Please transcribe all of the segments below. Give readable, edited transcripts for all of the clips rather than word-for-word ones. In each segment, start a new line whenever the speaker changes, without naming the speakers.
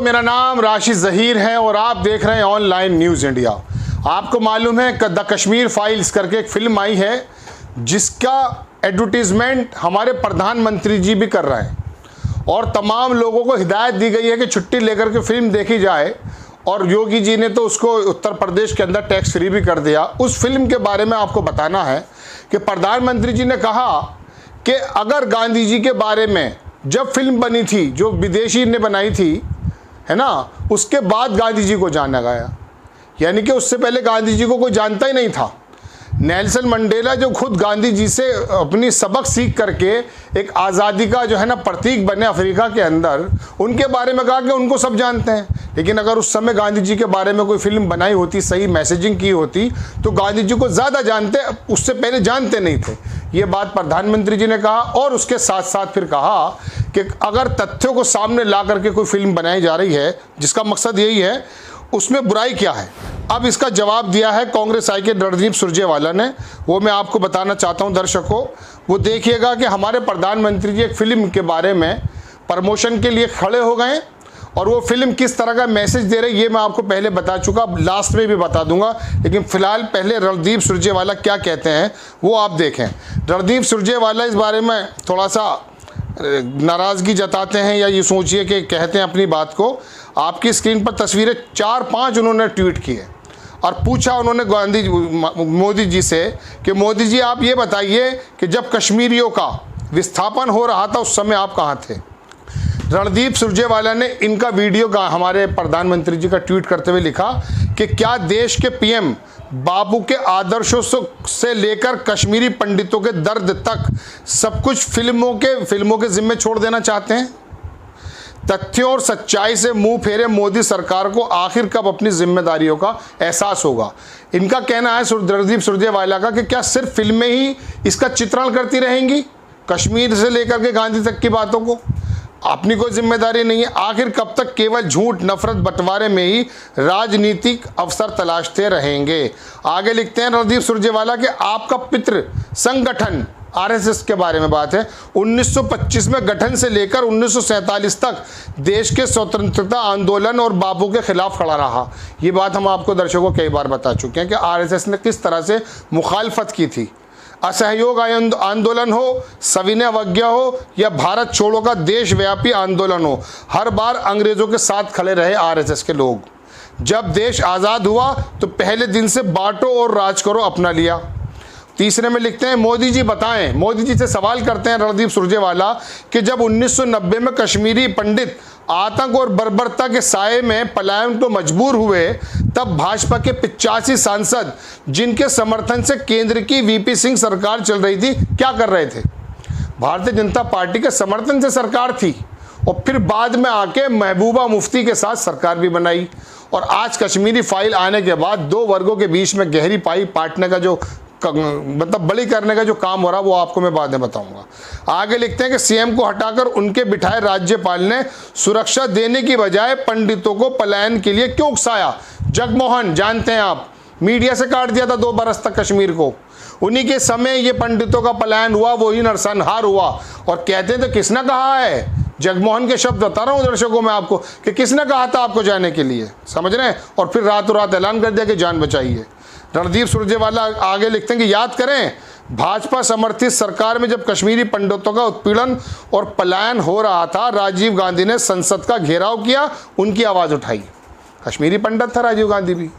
मेरा नाम राशिद ज़हीर है और आप देख रहे हैं ऑनलाइन न्यूज़ इंडिया। आपको मालूम है कि द कश्मीर फाइल्स करके एक फिल्म आई है जिसका एडवर्टीज़मेंट हमारे प्रधानमंत्री जी भी कर रहे हैं और तमाम लोगों को हिदायत दी गई है कि छुट्टी लेकर के फिल्म देखी जाए। और योगी जी ने तो उसको उत्तर प्रदेश के अंदर टैक्स फ्री भी कर दिया। उस फिल्म के बारे में आपको बताना है कि प्रधानमंत्री जी ने कहा कि अगर गांधी जी के बारे में जब फिल्म बनी थी जो विदेशी ने बनाई थी, है ना, उसके बाद गांधी जी को जाना गया, यानी कि उससे पहले गांधी जी को कोई जानता ही नहीं था। नेल्सन मंडेला जो खुद गांधी जी से अपनी सबक सीख करके एक आज़ादी का जो है ना प्रतीक बने अफ्रीका के अंदर, उनके बारे में कहा कि उनको सब जानते हैं। लेकिन अगर उस समय गांधी जी के बारे में कोई फिल्म बनाई होती, सही मैसेजिंग की होती, तो गांधी जी को ज़्यादा जानते, उससे पहले जानते नहीं थे। ये बात प्रधानमंत्री जी ने कहा और उसके साथ साथ फिर कहा कि अगर तथ्यों को सामने ला करके कोई फिल्म बनाई जा रही है जिसका मकसद यही है, उसमें बुराई क्या है। अब इसका जवाब दिया है कांग्रेस आई के रणदीप सुरजेवाला ने। वो मैं आपको बताना चाहता हूं दर्शकों, वो देखिएगा कि हमारे प्रधानमंत्री जी एक फिल्म के बारे में प्रमोशन के लिए खड़े हो गए और वो फिल्म किस तरह का मैसेज दे रही है ये मैं आपको पहले बता चुका, लास्ट में भी बता दूंगा। लेकिन फिलहाल पहले रणदीप सुरजेवाला क्या कहते हैं वो आप देखें। रणदीप सुरजेवाला इस बारे में थोड़ा सा नाराज़गी जताते हैं या ये सोचिए कि कहते हैं अपनी बात को। आपकी स्क्रीन पर तस्वीरें 4-5 उन्होंने ट्वीट की है और पूछा उन्होंने मोदी जी से कि मोदी जी आप ये बताइए कि जब कश्मीरियों का विस्थापन हो रहा था उस समय आप कहाँ थे। रणदीप सुरजेवाला ने इनका वीडियो हमारे प्रधानमंत्री जी का ट्वीट करते हुए लिखा कि क्या देश के पीएम बापू के आदर्शों से लेकर कश्मीरी पंडितों के दर्द तक सब कुछ फिल्मों के जिम्मे छोड़ देना चाहते हैं। तथ्यों और सच्चाई से मुंह फेरे मोदी सरकार को आखिर कब अपनी जिम्मेदारियों का एहसास होगा। इनका कहना है रणदीप सुरजेवाला का कि क्या सिर्फ फिल्में ही इसका चित्रण करती रहेंगी, कश्मीर से लेकर के गांधी तक की बातों को, अपनी कोई जिम्मेदारी नहीं है। आखिर कब तक केवल झूठ नफरत बंटवारे में ही राजनीतिक अवसर तलाशते रहेंगे। आगे लिखते हैं रणदीप सुरजेवाला कि आपका पितृ संगठन आरएसएस के बारे में बात है 1925 में गठन से लेकर 1947 तक देश के स्वतंत्रता आंदोलन और बापू के खिलाफ खड़ा रहा। ये बात हम आपको दर्शकों को कई बार बता चुके हैं कि आरएसएस ने किस तरह से मुखालफत की थी। असहयोग आंदोलन हो, सविनय अवज्ञा हो या भारत छोड़ो का देशव्यापी आंदोलन हो, हर बार अंग्रेजों के साथ खड़े रहे आरएसएस के लोग। जब देश आज़ाद हुआ तो पहले दिन से बांटो और राज करो अपना लिया। तीसरे में लिखते हैं मोदी जी बताएं, मोदी जी से सवाल करते हैं रणदीप सुरजेवाला कि जब 1990 में कश्मीरी पंडित आतंक और बर्बरता के साए में पलायन को मजबूर हुए, तब भाजपा के 85 सांसद जिनके समर्थन से केंद्र की वीपी सिंह सरकार चल रही थी क्या कर रहे थे। भारतीय जनता पार्टी के समर्थन से सरकार थी और फिर बाद में आके महबूबा मुफ्ती के साथ सरकार भी बनाई। और आज कश्मीरी फाइल आने के बाद दो वर्गों के बीच में गहरी पाई पाटने का जो मतलब बड़ी करने का जो काम हो रहा वो आपको मैं बाद में बताऊंगा। आगे लिखते हैं कि सीएम को हटाकर उनके बिठाए राज्यपाल ने सुरक्षा देने की बजाय पंडितों को पलायन के लिए क्यों उकसाया। जगमोहन जानते हैं आप, मीडिया से काट दिया था 2 बरस तक कश्मीर को। उन्हीं के समय ये पंडितों का पलायन हुआ, वही नरसंहार हुआ। और कहते हैं तो किसने कहा है, जगमोहन के शब्द बता रहा हूँ दर्शकों मैं आपको कि किसने कहा था आपको जाने के लिए, समझ रहे हैं। और फिर रातों रात ऐलान कर दिया कि जान बचाइए। रणदीप सुरजेवाला आगे लिखते हैं कि याद करें भाजपा समर्थित सरकार में जब कश्मीरी पंडितों का उत्पीड़न और पलायन हो रहा था, राजीव गांधी ने संसद का घेराव किया, उनकी आवाज़ उठाई। कश्मीरी पंडित था राजीव गांधी भी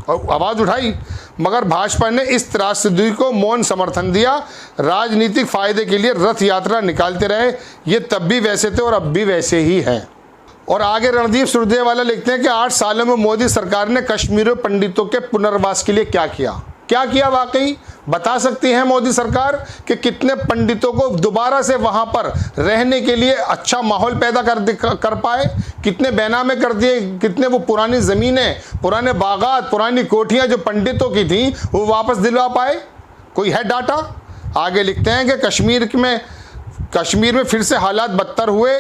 और आवाज़ उठाई, मगर भाजपा ने इस त्रासदी को मौन समर्थन दिया। राजनीतिक फायदे के लिए रथ यात्रा निकालते रहे, ये तब भी वैसे थे और अब भी वैसे ही हैं। और आगे रणदीप सुरजेवाला लिखते हैं कि 8 सालों में मोदी सरकार ने कश्मीरी पंडितों के पुनर्वास के लिए क्या किया वाकई बता सकती है मोदी सरकार कि कितने पंडितों को दोबारा से वहां पर रहने के लिए अच्छा माहौल पैदा कर पाए, कितने बेनामे कर दिए, कितने वो पुरानी ज़मीनें, पुराने बागात, पुरानी कोठियां जो पंडितों की थी वो वापस दिलवा पाए, कोई है डाटा। आगे लिखते हैं कि कश्मीर में फिर से हालात बदतर हुए,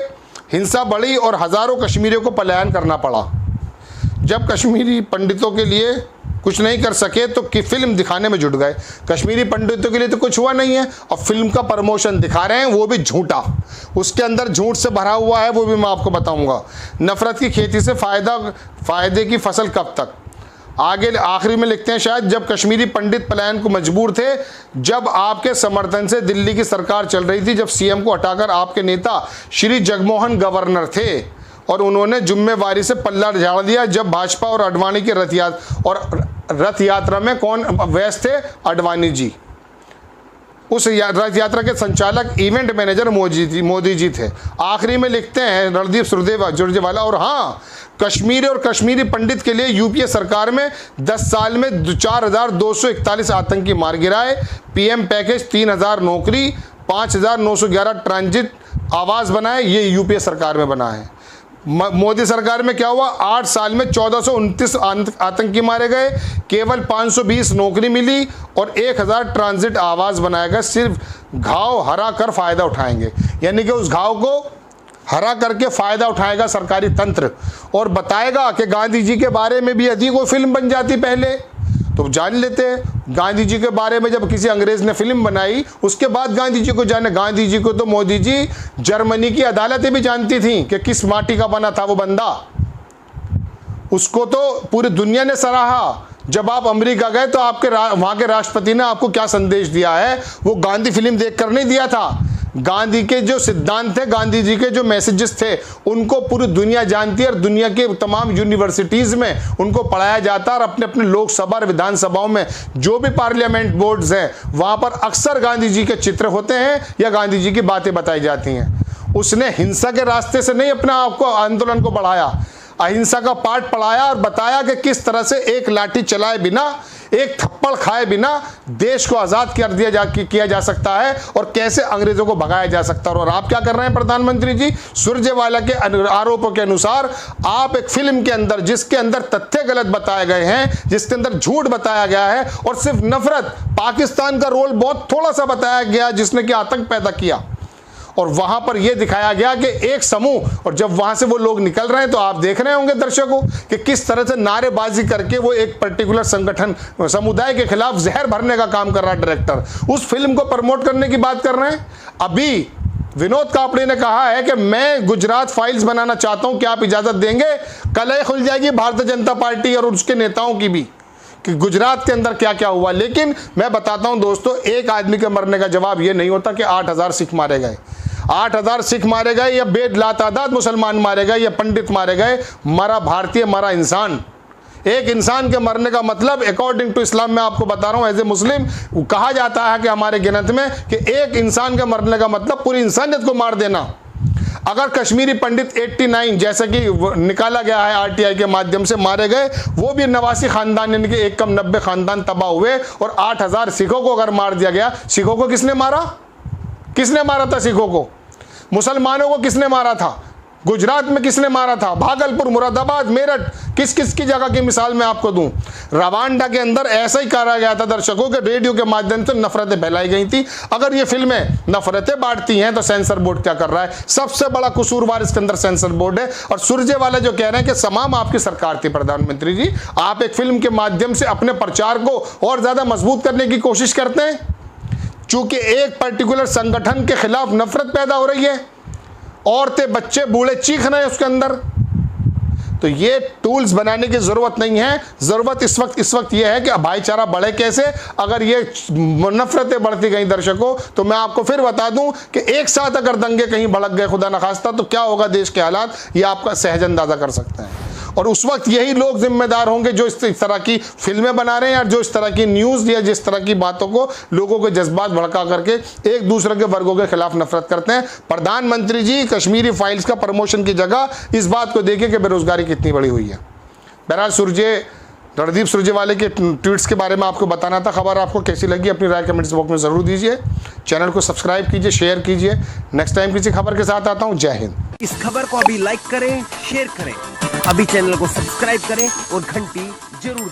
हिंसा बढ़ी और हज़ारों कश्मीरियों को पलायन करना पड़ा। जब कश्मीरी पंडितों के लिए कुछ नहीं कर सके तो कि फिल्म दिखाने में जुट गए। कश्मीरी पंडितों के लिए तो कुछ हुआ नहीं है, और फिल्म का प्रमोशन दिखा रहे हैं, वो भी झूठा, उसके अंदर झूठ से भरा हुआ है, वो भी मैं आपको बताऊंगा। नफरत की खेती से फायदे की फसल कब तक। आगे आखिरी में लिखते हैं, शायद जब कश्मीरी पंडित पलायन को मजबूर थे, जब आपके समर्थन से दिल्ली की सरकार चल रही थी, जब सीएम को हटाकर आपके नेता श्री जगमोहन गवर्नर थे और उन्होंने जिम्मेवारी से पल्ला झाड़ दिया, जब भाजपा और अडवाणी के रथ यात्रा में कौन व्यस्त थे, अडवाणी जी। उस रथ यात्रा के संचालक इवेंट मैनेजर मोदी जी थे। आखिरी में लिखते हैं रणदीप सुरजेवाला, और हाँ, कश्मीर और कश्मीरी पंडित के लिए यूपीए सरकार में 10 साल में 4,241 आतंकी मार गिराए, पीएम पैकेज 3,000 नौकरी, 5,911 ट्रांजिट आवास बनाए, ये यूपीए सरकार में बना है। मोदी सरकार में क्या हुआ, 8 साल में 1429 आतंकी मारे गए, केवल 520 नौकरी मिली और 1000 ट्रांजिट आवास बनाया गया। सिर्फ घाव हरा कर फायदा उठाएंगे, यानी कि उस घाव को हरा करके फायदा उठाएगा सरकारी तंत्र, और बताएगा कि गांधी जी के बारे में भी यदि कोई फिल्म बन जाती पहले तो जान लेते हैं। गांधी जी के बारे में जब किसी अंग्रेज ने फिल्म बनाई, उसके बाद गांधी जी को जाने। गांधी जी को तो मोदी जी जर्मनी की अदालतें भी जानती थीं कि किस माटी का बना था वो बंदा, उसको तो पूरी दुनिया ने सराहा। जब आप अमेरिका गए तो आपके वहां के राष्ट्रपति ने आपको क्या संदेश दिया है, वो गांधी फिल्म देखकर नहीं दिया था। गांधी के जो सिद्धांत थे, गांधी जी के जो मैसेजेस थे, उनको पूरी दुनिया जानती है, और दुनिया के तमाम यूनिवर्सिटीज में उनको पढ़ाया जाता है, और अपने अपने लोकसभा और विधानसभाओं में जो भी पार्लियामेंट बोर्ड्स हैं, वहां पर अक्सर गांधी जी के चित्र होते हैं या गांधी जी की बातें बताई जाती हैं। उसने हिंसा के रास्ते से नहीं अपना आपको आंदोलन को बढ़ाया, अहिंसा का पाठ पढ़ाया और बताया कि किस तरह से एक लाठी चलाए बिना, एक थप्पड़ खाए बिना देश को आजाद किया जा सकता है, और कैसे अंग्रेजों को भगाया जा सकता है। और आप क्या कर रहे हैं प्रधानमंत्री जी, सुरजेवाला के आरोपों के अनुसार आप एक फिल्म के अंदर, जिसके अंदर तथ्य गलत बताए गए हैं, जिसके अंदर झूठ बताया गया है, और सिर्फ नफरत, पाकिस्तान का रोल बहुत थोड़ा सा बताया गया जिसने कि आतंक पैदा किया, और वहां पर यह दिखाया गया कि एक समूह, और जब वहां से वो लोग निकल रहे हैं तो आप देख रहे होंगे दर्शकों कि किस तरह से नारेबाजी करके वो एक पर्टिकुलर संगठन समुदाय के खिलाफ जहर भरने का काम कर रहा है डायरेक्टर। उस फिल्म को प्रमोट करने की बात कर रहे हैं। अभी विनोद कापड़ी ने कहा है कि मैं गुजरात फाइल्स बनाना चाहता हूं, क्या आप इजाजत देंगे। कलह खुल जाएगी भारतीय जनता पार्टी और उसके नेताओं की भी कि गुजरात के अंदर क्या क्या हुआ। लेकिन मैं बताता हूं दोस्तों, एक आदमी के मरने का जवाब यह नहीं होता कि 8,000 सिख मारे गए, 8,000 सिख मारे गए, या बेलातादाद मुसलमान मारे गए, या पंडित मारे गए। मरा भारतीय, मरा इंसान। एक इंसान के मरने का मतलब अकॉर्डिंग टू इस्लाम, मैं आपको बता रहा हूं एज ए मुस्लिम, कहा जाता है कि हमारे गिनत में कि एक इंसान के मरने का मतलब पूरी इंसानियत को मार देना। अगर कश्मीरी पंडित 89 जैसा कि निकाला गया है आरटीआई के माध्यम से मारे गए, वो भी 89 खानदान, यानी कि एक कम 90 खानदान तबाह हुए, और 8,000 सिखों को अगर मार दिया गया। सिखों को किसने मारा, किसने मारा था सिखों को? मुसलमानों को किसने मारा था? गुजरात में किसने मारा था? भागलपुर, मुरादाबाद, मेरठ, किस किस की जगह की मिसाल मैं आपको दूं। रवांडा के अंदर ऐसा ही करा गया था दर्शकों के, रेडियो के माध्यम से नफरतें फैलाई गई थी। अगर ये फिल्में नफरतें बांटती हैं तो सेंसर बोर्ड क्या कर रहा है? सबसे बड़ा कसूरवार इसके अंदर सेंसर बोर्ड है। और सुरजेवाला जो कह रहे हैं कि तमाम आपकी सरकार थी प्रधानमंत्री जी, आप एक फिल्म के माध्यम से अपने प्रचार को और ज्यादा मजबूत करने की कोशिश करते हैं, चूंकि एक पर्टिकुलर संगठन के खिलाफ नफरत पैदा हो रही है, औरतें, बच्चे, बूढ़े चीख रहे हैं उसके अंदर। तो ये टूल्स बनाने की जरूरत नहीं है। जरूरत इस वक्त यह है कि भाईचारा बढ़े कैसे। अगर ये नफरतें बढ़ती गई दर्शकों, तो मैं आपको फिर बता दूं कि एक साथ अगर दंगे कहीं भड़क गए खुदा न खास्ता, तो क्या होगा देश के हालात, ये आपका सहज अंदाजा कर सकते हैं। और उस वक्त यही लोग जिम्मेदार होंगे जो इस तरह की फिल्में बना रहे हैं, या जो इस तरह की न्यूज़ या जिस तरह की बातों को लोगों के जज्बात भड़का करके एक दूसरे के वर्गों के खिलाफ नफरत करते हैं। प्रधानमंत्री जी कश्मीरी फाइल्स का प्रमोशन की जगह इस बात को देखिए कि बेरोजगारी कितनी बड़ी हुई है। बहरहाल रणदीप सुरजेवाले के ट्वीट्स के बारे में आपको बताना था। खबर आपको कैसी लगी अपनी राय कमेंट्स बॉक्स में ज़रूर दीजिए। चैनल को सब्सक्राइब कीजिए, शेयर कीजिए। नेक्स्ट टाइम किसी खबर के साथ आता हूँ। जय हिंद।
इस खबर को अभी लाइक करें, शेयर करें, अभी चैनल को सब्सक्राइब करें और घंटी जरूर